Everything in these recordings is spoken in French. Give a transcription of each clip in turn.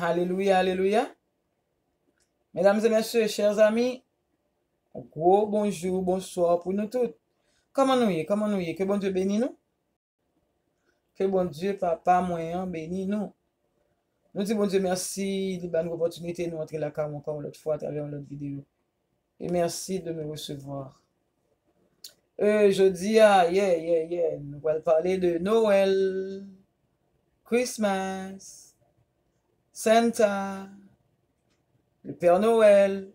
Alléluia, alléluia. Mesdames et messieurs, chers amis, gros bonjour, bonsoir pour nous tous. Comment nous y est? Comment nous y est? Que bon Dieu bénisse nous. Que bon Dieu, papa, moyen, bénisse nous. Nous disons bon Dieu merci de bonne opportunité de nous entrer la cam encore l'autre fois à travers notre vidéo. Et merci de me recevoir. Jeudi, nous allons parler de Noël, Christmas, Santa, le Père Noël.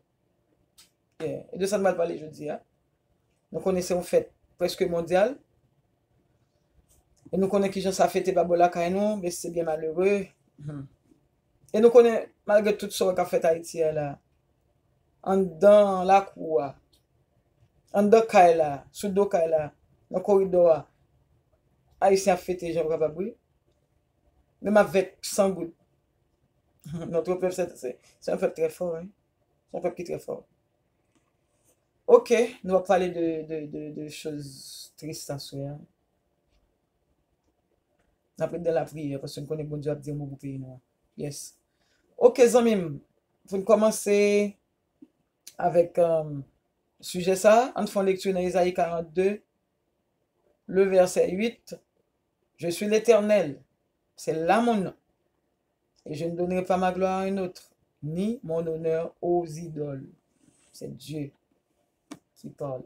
Et de ça, nous allons parler jeudi. Nous connaissons une fête presque mondiale. Et nous connaissons qui ça fête Babola nous, mais c'est bien malheureux. Et nous connaissons, malgré tout ce qu'a fait Haïti là, en dans la cour, en dans Kaila, sous dos Kaila, dans le corridor, Haïtien fêté Jean Capabri. Même avec 100 gouttes. Notre peuple, c'est un peuple très fort. Hein? C'est un peuple qui est très fort. Ok, nous allons parler de choses tristes à soi. Après de la prière, parce que nous connaissons bon Dieu à dire mon pays. Yes. Ok, Zamim, pour commencer avec le sujet ça, on fait lecture dans Isaïe 42, le verset 8. Je suis l'Éternel, c'est là mon nom. Et je ne donnerai pas ma gloire à un autre, ni mon honneur aux idoles. C'est Dieu qui parle.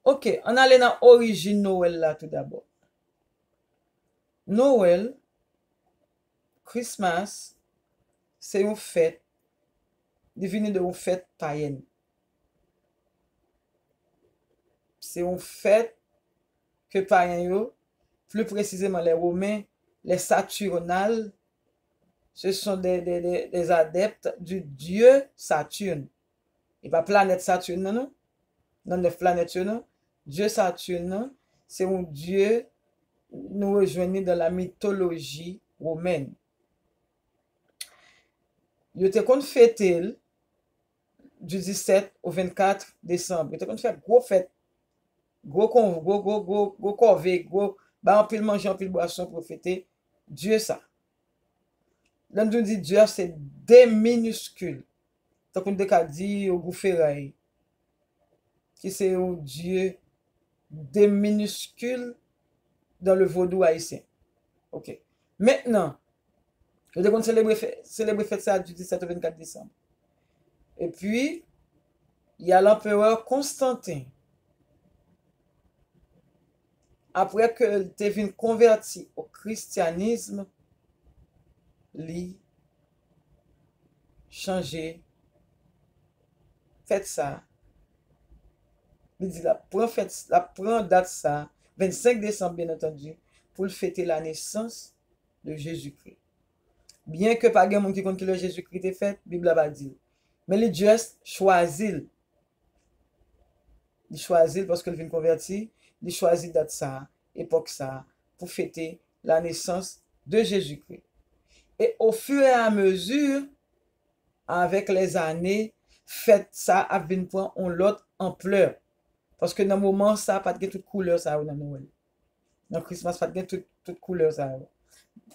Ok, on allait dans l'origine Noël là tout d'abord. Noël, Christmas, c'est une fête, devenu de une fête païenne. C'est une fête que païens, plus précisément les Romains, les Saturnales, ce sont des adeptes du dieu Saturne. Et pas planète Saturne, non? Non, 9 planètes, non? Dieu Saturne, c'est un dieu nous rejoignons dans la mythologie romaine. Il était qu'on fêter du 17 au 24 décembre. Il était qu'on fait gros fête, gros corvée, gros en pile manger, en pile boisson pour fêter Dieu ça. Là, nous dit Dieu, c'est des minuscules. Donc, on a dit au Goufferail, qui c'est un Dieu des minuscules dans le vaudou haïtien. Ok. Maintenant, je vais célébrer fête ça du 17 au 24 décembre. Et puis, il y a l'empereur Constantin. Après que devine converti au christianisme, lui changer fête ça. Il dit la prend date ça 25 décembre bien entendu pour fêter la naissance de Jésus-Christ. Bien que pas grand monde qui compte que le Jésus-Christ est fait, Bible va dire. Mais les Dieu choisit. Il choisit parce qu'il vient convertir, il choisit date ça, époque ça pour fêter la naissance de Jésus-Christ. Et au fur et à mesure, avec les années, fête ça a venu prendre en l'autre ampleur. Parce que dans le moment, ça n'a pas de toute couleur ça dans Noël. Dans Christmas, pas de toute couleur ça.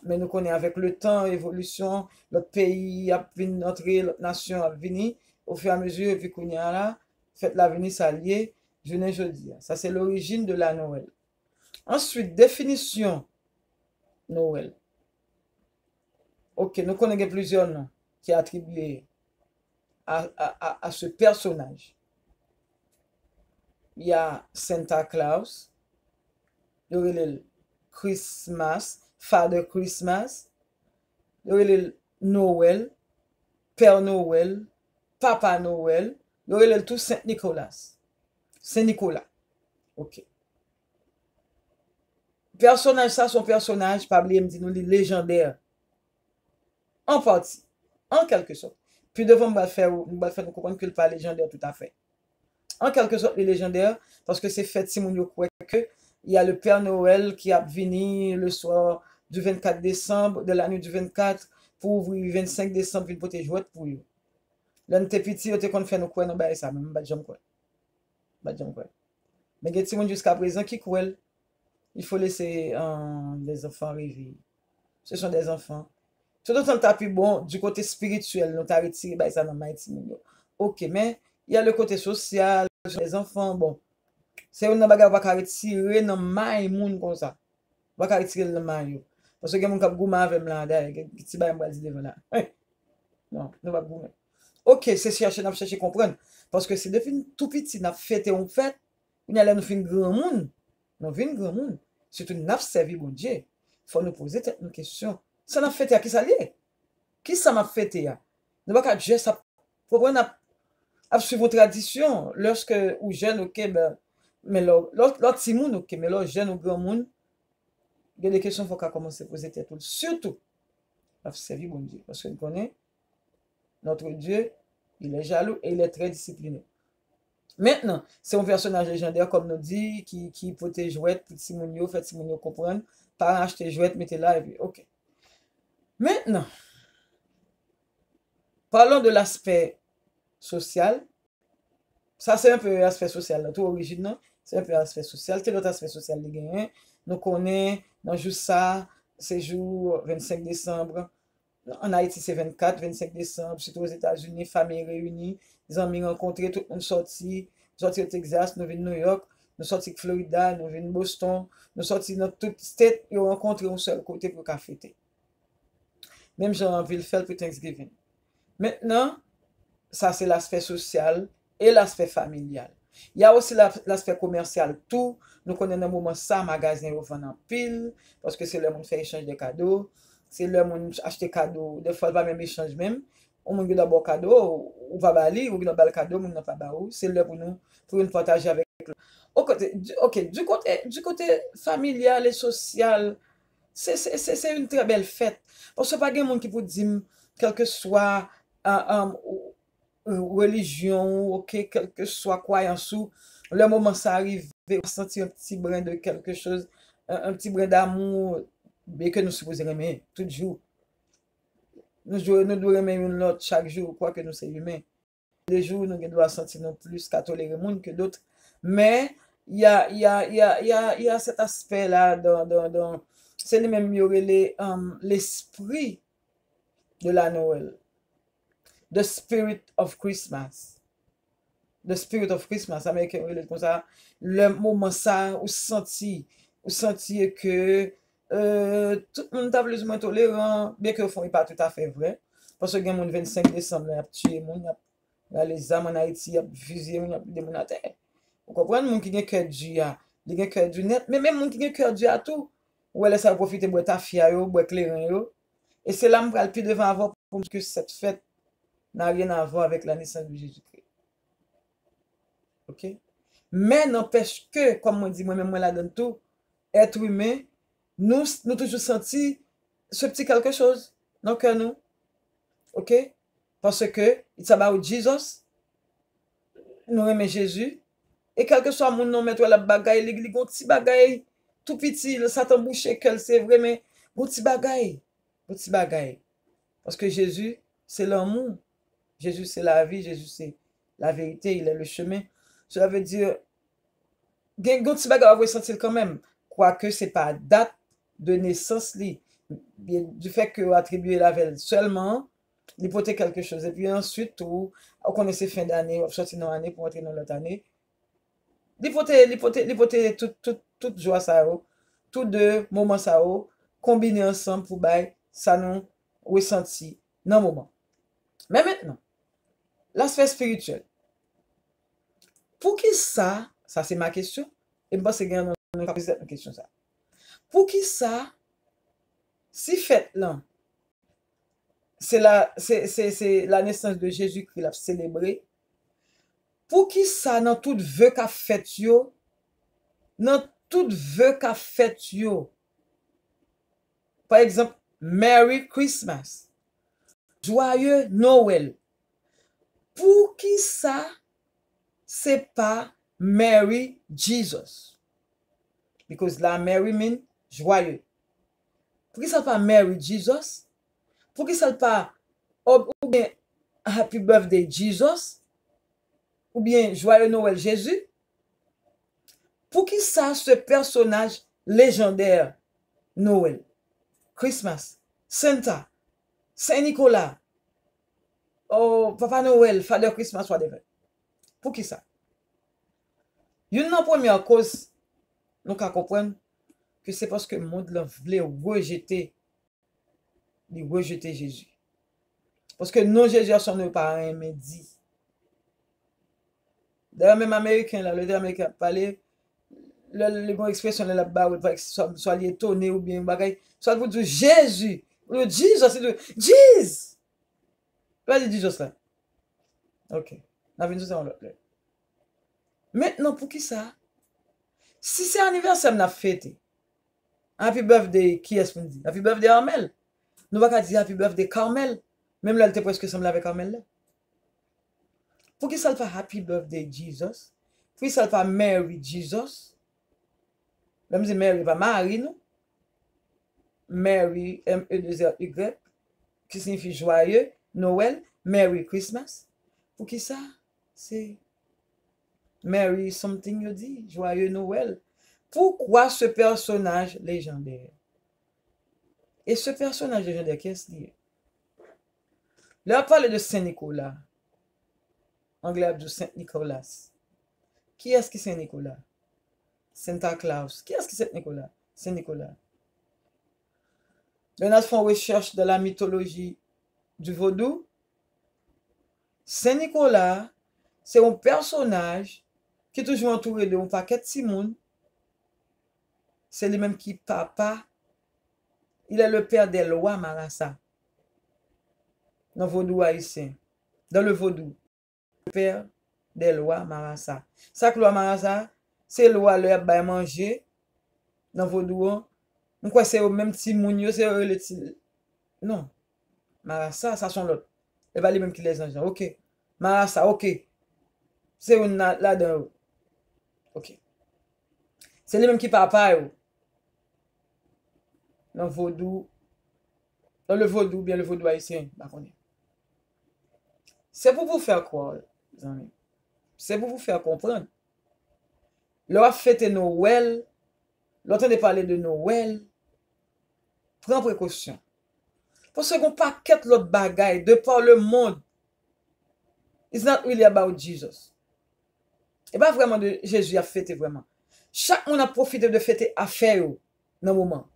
Mais nous connaissons avec le temps, l'évolution, notre pays a venu entrer, notre nation a venu, au fur et à mesure, et puis qu'on y a là, fête la venue s'allier, jeudi. Ça, c'est l'origine de la Noël. Ensuite, définition Noël. Ok, nous connaissons plusieurs noms qui sont attribués à ce personnage. Il y a Santa Claus, il y a Christmas, Father Christmas, il y a Noël, Père Noël, Papa Noël, il y a tout Saint Nicolas. Saint Nicolas. Ok. Personnage, ça, son personnage, pas oublier, me dit nous, légendaire. En partie. En quelque sorte. Puis devant, nous faire nous comprendre qu'il n'est pas légendaire tout à fait. En quelque sorte, il est légendaire, parce que c'est fait, si on croit que il y a le Père Noël qui a venu le soir du 24 décembre, de la nuit du 24, pour ouvrir le 25 décembre, pour te jouer pour eux. Là, nous t'es petit, on te qu'on fait nous quoi, nous ça, même pas de jambes quoi. Pas de jambes quoi. Mais il y a jusqu'à présent qui croient, il faut laisser les enfants rêver. Ce sont des enfants. Tout autant tapis bon, du côté spirituel, nous t'as retiré, bah, ça dans Mighty Moon. Ok, mais il y a le côté social, les enfants, bon. C'est une bagarre qui va retirer dans my moun comme ça. Va retirer dans my. Parce que mon cap gouma avec là, d'ailleurs, petit bail me dit devant là. Non, nous va goumer. Ok, c'est chercher comprendre. Parce que c'est depuis tout petit, n'a fêté on fait, on allait nous faire grand monde. Nous vinn grand monde. Surtout n'a servi bon Dieu. Faut nous poser une question. Ça n'a fêté à qui ça lié? Qui ça m'a fêté ya? Nous pas qu'à Dieu ça faut prendre à suivre tradition lorsque ou jeune OK ben mais l'autre petit monde OK mais l'autre jeune ou grand monde il y a des questions faut qu'à commencer à poser tête surtout à servir bon Dieu parce que nous connaît notre Dieu, il est jaloux et il est très discipliné. Maintenant, c'est un personnage légendaire, comme nous dit, qui peut te jouer, petit mounio, fait mounio comprendre, pas acheter jouet, mettez là, et puis, ok. Maintenant, parlons de l'aspect social. Ça, c'est un peu l'aspect social, tout origine, c'est un peu l'aspect social. Quel autre aspect social les gagnants? Nous connaissons, dans juste ça, c'est jour 25 décembre. En Haïti, c'est 24, 25 décembre, surtout aux États-Unis, famille réunie, les amis rencontrés, tout le monde sorti au Texas, nous venons de New York, nous sortis de Florida, nous venons de Boston, nous sortis dans toute state, ils ont rencontré un seul côté pour fêter. Même j'ai envie de le faire pour Thanksgiving. Maintenant, ça c'est l'aspect social et l'aspect familial. Il y a aussi l'aspect commercial. Tout, nous connaissons un moment ça, magasin au vendent en pile, parce que c'est le monde fait échange de cadeaux. C'est le monde acheter cadeau. Des fois, il va même échanger même. On m'a d'abord cadeau, ou va bali, ou va le cadeau, on n'a pas baou. C'est là pour nous partager avec eux. Ok, du côté familial et social, c'est une très belle fête. Parce que pas de monde qui peut dire, quel que soit religion, ok, quel que soit croyance ou, le moment ça arrive, on va sentir un petit brin de quelque chose, un petit brin d'amour, mais que nous supposons aimer, tout jour. Nous devons aimer l'autre chaque jour, quoi que nous soyons humains. Les jours, nous devons sentir nous plus qu'à tolérer le monde que d'autres. Mais, il y a cet aspect-là c'est le même, l'esprit de la Noël. The spirit of Christmas. The spirit of Christmas, américain, comme ça. Le moment ça, ou senti que tout le monde est plus ou moins tolérant, bien que au fond, il n'est pas tout à fait vrai. Parce que le 25 décembre, il a tué, il y a les âmes en Haïti, il y a fusillé, il y a des gens à terre. Vous comprenez, les gens qui ont cœur du il y a cœur du net, mais même les gens qui ont cœur du à tout, ou elle ça profiter de ta fille, de clairin. Et c'est là que je plus devant avoir pour que cette fête n'a rien à voir avec la naissance de Jésus-Christ. Ok? Mais n'empêche que, comme on dit, moi-même, moi là-dedans tout, être humain, nous toujours senti ce petit quelque chose dans le cœur nous. Ok? Parce que, it's about Jesus. Nous aimons Jésus. Et quel que soit mon nom, mettre la bagaille, l'église, un petit bagaille, tout petit, le Satan bouche que c'est vrai, mais un petit bagaille. Un petit bagaille. Parce que Jésus, c'est l'amour. Jésus, c'est la vie. Jésus, c'est la vérité. Il est le chemin. Cela veut dire, un petit bagaille, on va sentir quand même. Quoique, ce n'est pas date de naissance, du fait que attribuer la veille seulement, il peut être quelque chose. Et puis ensuite, on connaît ces fins d'année, on sortit dans l'année pour entrer dans l'autre année. Il peut être toute joie, ça, tous deux moments, ça, combinés ensemble pour bailler, ça nous ressentit dans le moment. Mais maintenant, l'aspect spirituel. Pour qui ça c'est ma question, et moi c'est une question ça. Pour qui ça, si fête là, c'est la naissance de Jésus-Christ l'a célébré, pour qui ça dans tout vœu qu'a fait yo, dans tout vœu qu'a fait yo, par exemple, Merry Christmas, joyeux Noël, pour qui ça, c'est pas Merry Jesus? Because la Mary mean joyeux. Pour qui ça pas Merry Jesus? Pour qui ça pas ou bien Happy Birthday Jesus? Ou bien Joyeux Noël Jésus? Pour qui ça ce personnage légendaire Noël, Christmas, Santa, Saint-Nicolas, oh, Papa Noël, Father Christmas, whatever. Pour qui ça? Une première cause, nous qu'à comprendre que c'est parce que le monde voulait rejeter Jésus. Parce que non, Jésus sont nos parents, mais dit. D'ailleurs, même Américain, là, le Américain parlait, le bon expression, là-bas, soit étonné ou bien, soit vous dire Jésus, le Jesus, c'est le Jesus. Pas dit Jesus là. Ok. On a vu tout ça en l'autre. Maintenant, pour qui ça? Si c'est anniversaire, on a fêté. Happy birthday, qui est-ce qu'on dit? Happy birthday Armel. Nous va pas dire happy birthday Carmel. Même là, elle était presque semblable avec Carmel là. Pour qui ça le fait happy birthday Jesus? Pour qui ça le fait Mary Jesus? Là, je dis Mary, pas Marie, non? Mary, M-E-2-R-Y, qui signifie joyeux, Noël, Merry Christmas. Pour qui ça? C'est Merry something you dit, joyeux Noël. Pourquoi ce personnage légendaire? Et ce personnage légendaire, qu'est-ce qu'il est? Là, on parle de Saint-Nicolas. Anglais de Saint-Nicolas. Qui est-ce qui est Saint-Nicolas? Santa Claus. Qui est-ce qui est Saint-Nicolas? Saint-Nicolas. On a fait une recherche de la mythologie du vaudou. Saint-Nicolas, c'est un personnage qui est toujours entouré de un paquet de Simon. C'est lui-même qui papa. Il est le père des lois Marassa. Dans le vaudou haïtien. Dans le vaudou. Le père des lois Marassa. Ça que loi Marassa, c'est loi le ba manger. Dans le vaudou. On croit c'est au même petit mounio, c'est le petit. Non. Marassa, ça sont l'autre. Et va les mêmes qui les anges. Ok. Marassa, ok. C'est une là-dedans. Ok. C'est les mêmes qui papa. Dans le vaudou. Dans le vaudou, bien le vaudou haïtien. C'est pour vous faire croire, les amis. C'est pour vous faire comprendre. Leur fête Noël, l'entendez parler de Noël, prends précaution. Parce qu'on paquet l'autre bagaille de par le monde. It's not really about Jesus. Et pas vraiment de Jésus a fêté vraiment. Chaque monde a profité de fêter affaire dans le moment.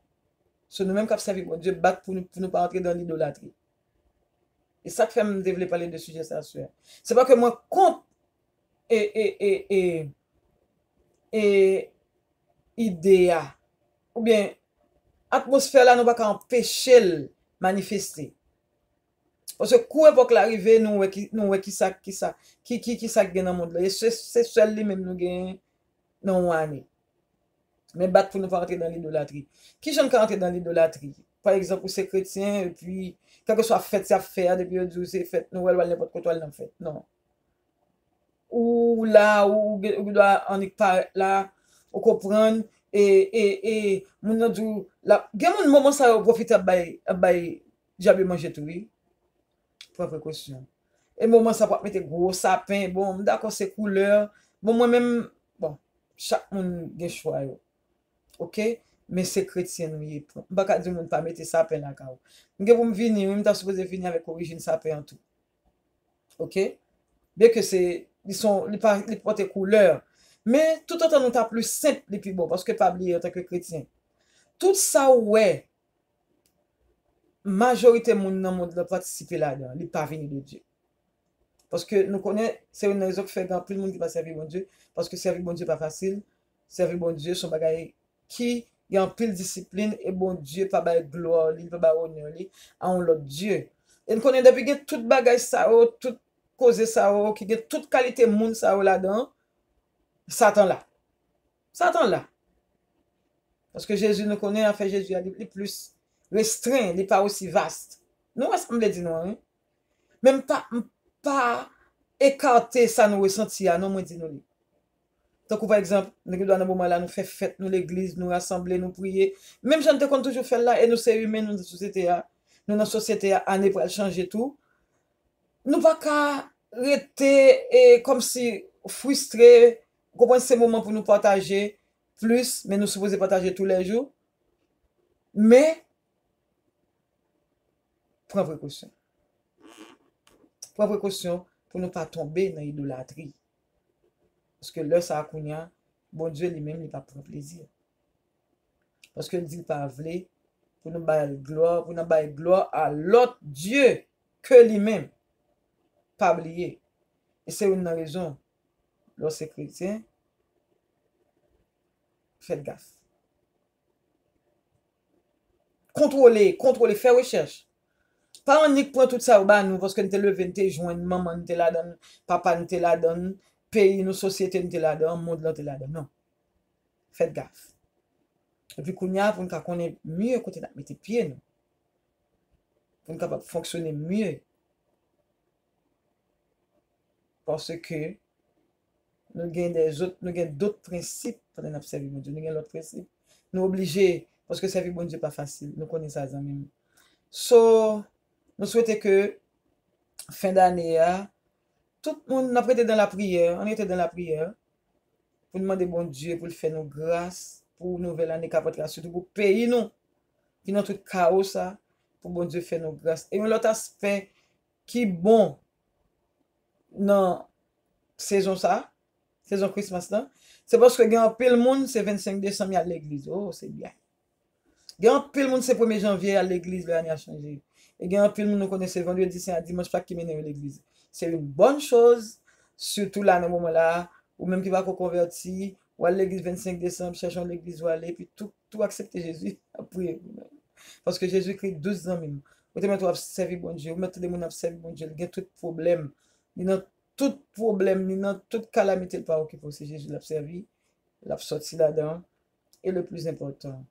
C'est nous-mêmes qui avons servi pour Dieu battre pour nous pas entrer dans l'idolâtrie. Et ça qui fait me développer parler de sujets ça. C'est pas que moi compte et idée ou bien atmosphère là nous pas empêcher le manifester. Parce que coup époque l'arrivée nous qui ça gagne dans le monde là et c'est seul lui même nous gagne non année. Mais battre pour nous pas entrer dans l'idolâtrie. Qui j'aime entrer dans l'idolâtrie? Par exemple, c'est chrétien et puis quelle que soit fête, c'est faire depuis le c'est fête Noël ou n'importe quoi dans fête. Non. Ou là ou doit en pas là on comprendre et mon dit là gen mon moment ça profiter bay j'avais mangé tout oui. Pour précaution. Et moment ça pas mettre gros sapin bon d'accord c'est couleur bon moi même bon chaque monde gen choix yo. OK? Mais c'est chrétien oui. Pas dire monde pas mettre sapin là ka. M'gè pour me venir, même t'as supposé venir avec origine sapin en tout. OK? Bien que c'est ils portent couleur, mais tout autant nous t'a plus simple et puis bon parce que pas oublier en tant que chrétien. Tout ça ouais majorité monde dans monde participer là-dedans, il pas venir de Dieu. Parce que nous connaissons, c'est une raison qui fait grand plus de monde qui va servir bon Dieu parce que servir bon Dieu pas facile. Servir bon Dieu son bagage qui y a en pile discipline et bon Dieu pas ba gloire, il pas honneur à un autre Dieu. Et nous connaissons depuis que toute bagage ça tout cause ça qui a toute qualité monde ça là-dedans. Satan là. Satan là. Parce que Jésus nous connaît, en fait Jésus est plus restreint, il n'est pas aussi vaste. Nous, on me dit non. Hein? Même pas écarter ça nous ressentir, non, moi dis nous. Donc, par exemple, nous dans un moment là, nous faisons fête, nous l'église, nous rassembler, nous prier. Même gens qu'on toujours fait là, et nous sommes humains, nous dans la société, nous dans la société, année pour changer tout. Nous pas qu'à rester et comme si frustrés, comprendre ces moments pour nous partager plus, mais nous supposons partager tous les jours. Mais prends précaution. Prends précaution pour ne pas tomber dans l'idolâtrie. Parce que là, ça a kounya, bon Dieu lui-même, il va prendre plaisir. Parce que dit pas vle, pour nous bailler gloire à l'autre Dieu que lui-même. Pas oublier. Et c'est une raison, lorsque chrétien, faites gaffe. Contrôlez, faites recherche. Pas en prend tout ça au bas nous, parce que nous te levé, nous te joint, maman nous te la donne, papa nous te la donne, pays, nos sociétés nous te la donne, monde nous te la donne. Non. Faites gaffe. Et puis, kounya, pour nous connaître mieux côté de mettre pied, nous. Pour nous capable fonctionner mieux. Parce que nous avons d'autres principes pour nous servir mon Dieu. Nous avons d'autres principes. Nous obligés, parce que servir bon Dieu n'est pas facile. Nous connaissons ça, même. So, nous souhaitons que, fin d'année, tout le monde a prêté dans la prière. On était dans la prière. Pour demander bon Dieu, pour faire nos grâces, pour nouvelle année capable, surtout pour payer nous. Qui dans tout chaos, ça, pour bon Dieu faire nos grâces. Et un autre aspect qui est bon dans saison ça, saison Christmas là, c'est parce que il y a un peu le monde, c'est 25 décembre à l'église. Oh, c'est bien. Il y a un peu le monde, c'est 1er janvier à l'église, l'année a changé. Et il y a un peu le monde, nous connaissons vendredi, c'est un dimanche, pas qui mène à l'église. C'est une bonne chose, surtout là, dans ce moment-là, ou même qui va convertir, ou à l'église 25 décembre, cherchons l'église où aller, puis tout accepter Jésus, après. Parce que Jésus-Christ 12 ans même. Vous mettez à servir bon Dieu, vous mettez des gens à servir bon Dieu, il y a tout problème. Il y a tout problème, il y a toute calamité, le pas occupé, c'est Jésus l'a servi, l'a sorti là-dedans. Et le plus important,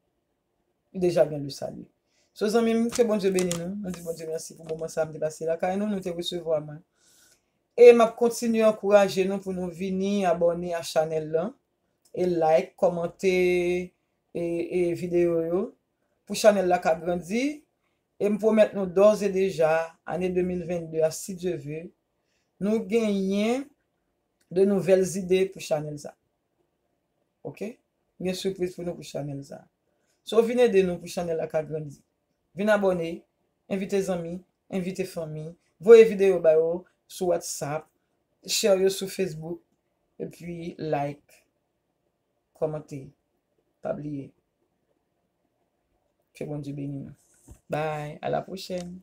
il déjà bien le salut. Ces amis, que bon Dieu bénisse nous. Nous disons bon Dieu merci pour le moment ça me passé là, car nous te recevoir. Et m'a continuer à encourager nous pour nous venir abonner à la chaîne là. Et like, commenter et vidéo pour la chaîne là qui a grandi. Et me promettre nous d'ores et déjà, année 2022, si Dieu veut, nous gagnons de nouvelles idées pour Chanel ça. OK? Il y a une surprise pour nous pour Chanel ça. So, venez de nous pour Chanel la qui a grandi. Venez abonner, invitez les amis, invitez les familles, voyez vidéo sur WhatsApp, share sur Facebook, et puis like, commentez, pas oublier. Que bon Dieu bénisse. Bye, à la prochaine.